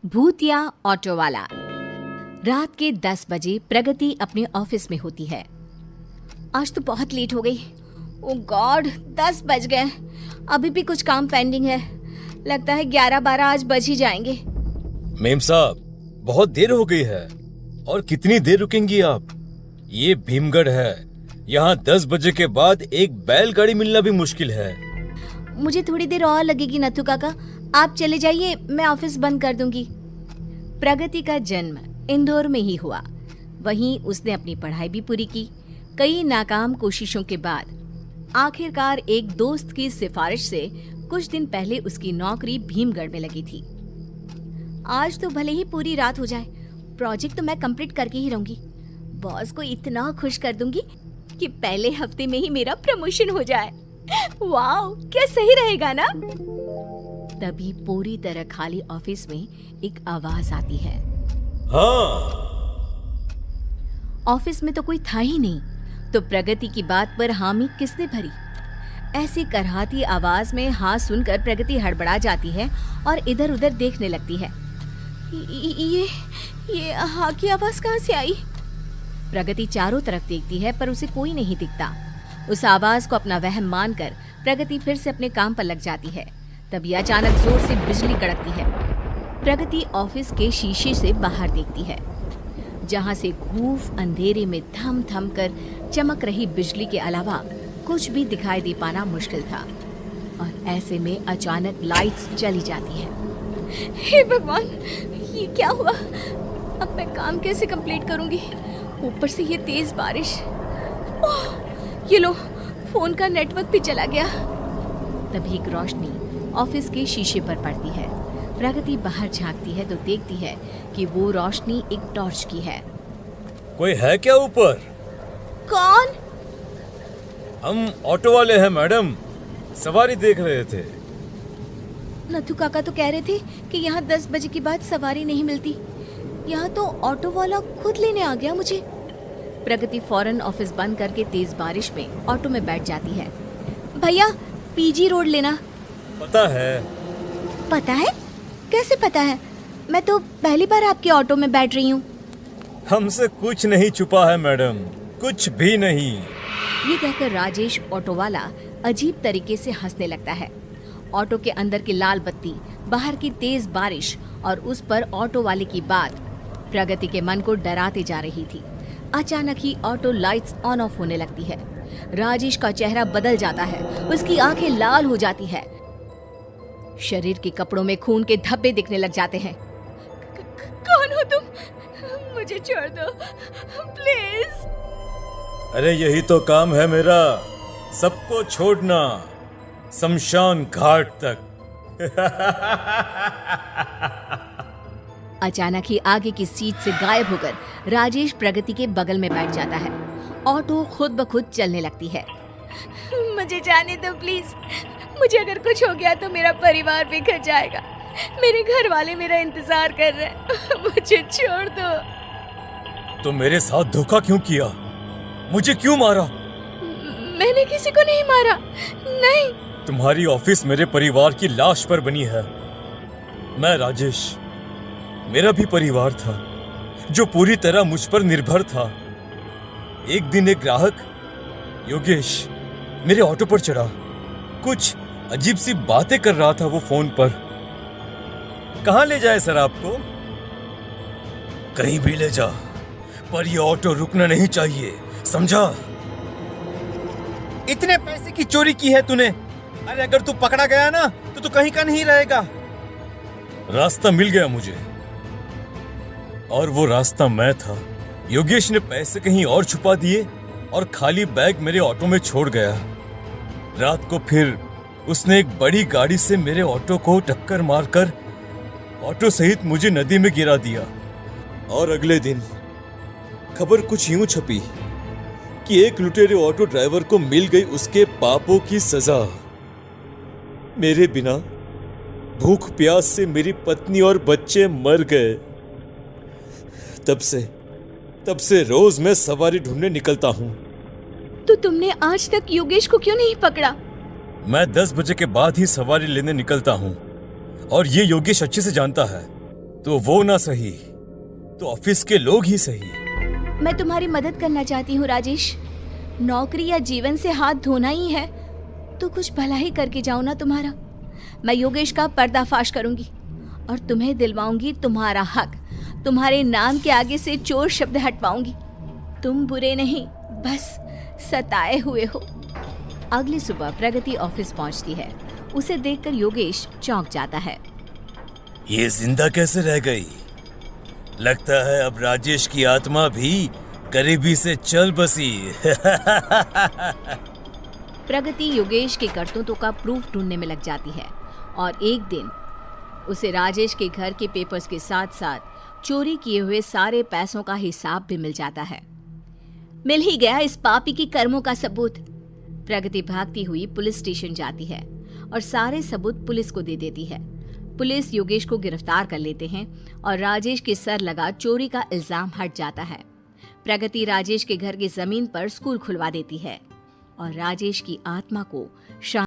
भूतिया ऑटो वाला। रात के 10 बजे प्रगति अपने ऑफिस में होती है। आज तो बहुत लेट हो गई। ओह गॉड, 10 बज गए। अभी भी कुछ काम पेंडिंग है। लगता है 11-12 आज बज ही जाएंगे। मेम साहब, बहुत देर हो गई है। और कितनी देर रुकेंगी आप? ये भीमगढ़ है, यहाँ 10 बजे के बाद एक बैलगाड़ी मिलना भी मुश्किल है। मुझे थोड़ी देर और लगेगी नथु काका, आप चले जाइए, मैं ऑफिस बंद कर दूंगी। प्रगति का जन्म इंदौर में ही हुआ। वहीं उसने अपनी पढ़ाई भी पूरी की। कई नाकाम कोशिशों के बाद आखिरकार एक दोस्त की सिफारिश से कुछ दिन पहले उसकी नौकरी भीमगढ़ में लगी थी। आज तो भले ही पूरी रात हो जाए, प्रोजेक्ट तो मैं कंप्लीट करके ही रहूंगी। बॉस को इतना खुश कर दूंगी कि पहले हफ्ते में ही मेरा प्रमोशन हो जाए। वाओ, क्या सही रहेगा ना? तभी पूरी तरह खाली ऑफिस में एक आवाज आती है। हाँ। ऑफिस में तो कोई था ही नहीं, तो प्रगति की बात पर हामी किसने भरी? ऐसी करहाती आवाज में हाँ सुनकर प्रगति हड़बड़ा जाती है और इधर उधर देखने लगती है। ये हाँ की आवाज कहाँ से आई? प्रगति चारों तरफ देखती है पर उसे कोई नहीं दिखता। उस आवाज को अपना वहम मानकर प्रगति फिर से अपने काम पर लग जाती है। तभी अचानक जोर से बिजली कड़कती है। प्रगति ऑफिस के शीशे से बाहर देखती है, जहां से खूब अंधेरे में थम थम कर चमक रही बिजली के अलावा कुछ भी दिखाई दे पाना मुश्किल था। और ऐसे में अचानक लाइट्स चली जाती है। हे भगवान, ये क्या हुआ? अब मैं काम कैसे कंप्लीट करूंगी? ऊपर से ये तेज बारिश। ओह, ये लो, फोन का नेटवर्क भी चला गया। तभी एक रोशनी ऑफिस के शीशे पर पड़ती है। प्रगति बाहर झांकती है तो देखती है कि वो रोशनी एक टॉर्च की है। कोई है क्या ऊपर? कौन? हम ऑटो वाले हैं मैडम, सवारी देख रहे थे। नथु काका तो कह रहे थे कि यहाँ 10 बजे के बाद सवारी नहीं मिलती। यहाँ तो ऑटो वाला खुद लेने आ गया मुझे। प्रगति फौरन ऑफिस बंद करके तेज बारिश में ऑटो में बैठ जाती है। भैया, पीजी रोड लेना। पता है। पता है? कैसे पता है? मैं तो पहली बार आपके ऑटो में बैठ रही हूँ। हमसे कुछ नहीं छुपा है मैडम, कुछ भी नहीं। ये कहकर राजेश ऑटो वाला अजीब तरीके से हंसने लगता है। ऑटो के अंदर की लाल बत्ती, बाहर की तेज बारिश और उस पर ऑटो वाले की बात प्रगति के मन को डराते जा रही थी। अचानक ही ऑटो लाइट्स ऑन ऑफ होने लगती है। राजेश का चेहरा बदल जाता है, उसकी आंखें लाल हो जाती है, शरीर के कपड़ों में खून के धब्बे दिखने लग जाते हैं। कौन हो तुम? मुझे छोड़ दो प्लीज। अरे यही तो काम है मेरा, सबको छोड़ना, शमशान घाट तक। अचानक ही आगे की सीट से गायब होकर राजेश प्रगति के बगल में बैठ जाता है। ऑटो खुद ब खुद चलने लगती है। मुझे जाने दो प्लीज। मुझे अगर कुछ हो गया तो मेरा परिवार बिखर जाएगा। मेरे घर वाले मेरा इंतजार कर रहे हैं। मुझे छोड़ दो। तो मेरे साथ धोखा क्यों किया? मुझे क्यों मारा? मैंने किसी को नहीं मारा। नहीं। तुम्हारी ऑफिस मेरे परिवार की लाश पर बनी है। मैं राजेश, मेरा भी परिवार था जो पूरी तरह मुझ पर निर्भर था। एक दिन एक ग्राहक योगेश मेरे ऑटो पर चढ़ा। कुछ अजीब सी बातें कर रहा था वो फोन पर। कहां ले जाए सर आपको? कहीं भी ले जा, पर ये ऑटो रुकना नहीं चाहिए, समझा? इतने पैसे की चोरी की है तूने। अरे अगर तू पकड़ा गया ना तो तू कहीं का नहीं रहेगा। रास्ता मिल गया मुझे, और वो रास्ता मैं था। योगेश ने पैसे कहीं और छुपा दिए और खाली बैग मेरे ऑटो में छोड़ गया। रात को फिर उसने एक बड़ी गाड़ी से मेरे ऑटो को टक्कर मारकर ऑटो सहित मुझे नदी में गिरा दिया। और अगले दिन खबर कुछ यूं छपी कि एक लुटेरे ऑटो ड्राइवर को मिल गई उसके पापों की सजा। मेरे बिना भूख प्यास से मेरी पत्नी और बच्चे मर गए। तब से रोज मैं सवारी ढूंढने निकलता हूँ। तो तुमने आज तक योगेश को क्यों नहीं पकड़ा? मैं 10 बजे के बाद ही सवारी लेने निकलता हूँ और ये योगेश अच्छे से जानता है। तो वो ना सही तो ऑफिस के लोग ही सही। मैं तुम्हारी मदद करना चाहती हूँ राजेश। नौकरी या जीवन से हाथ धोना ही है तो कुछ भला ही करके जाओ ना तुम्हारा। मैं योगेश का पर्दाफाश करूंगी और तुम्हें दिलवाऊंगी तुम्हारा हक। तुम्हारे नाम के आगे से चोर शब्द हटवाऊंगी। तुम बुरे नहीं, बस सताए हुए हो। अगली सुबह प्रगति ऑफिस पहुंचती है। उसे देखकर योगेश चौंक जाता है। ये जिंदा कैसे रह गई? लगता है अब राजेश की आत्मा भी करीबी से चल बसी। प्रगति योगेश के करतूतों का प्रूफ ढूंढने में लग जाती है और एक दिन उसे राजेश के घर के पेपर्स के साथ साथ चोरी किए हुए सारे पैसों का हिसाब भी मिल जाता है। मिल ही गया इस पापी की कर्मों का सबूत। प्रगति भागती हुई पुलिस स्टेशन जाती है और सारे सबूत पुलिस को दे देती है। पुलिस योगेश को गिरफ्तार कर लेते हैं और राजेश के सर लगा चोरी का इल्जाम हट जाता है। प्रगति राजेश के घर की जमीन पर स्कूल खुलवा देती है और राजेश की आत्मा को शांति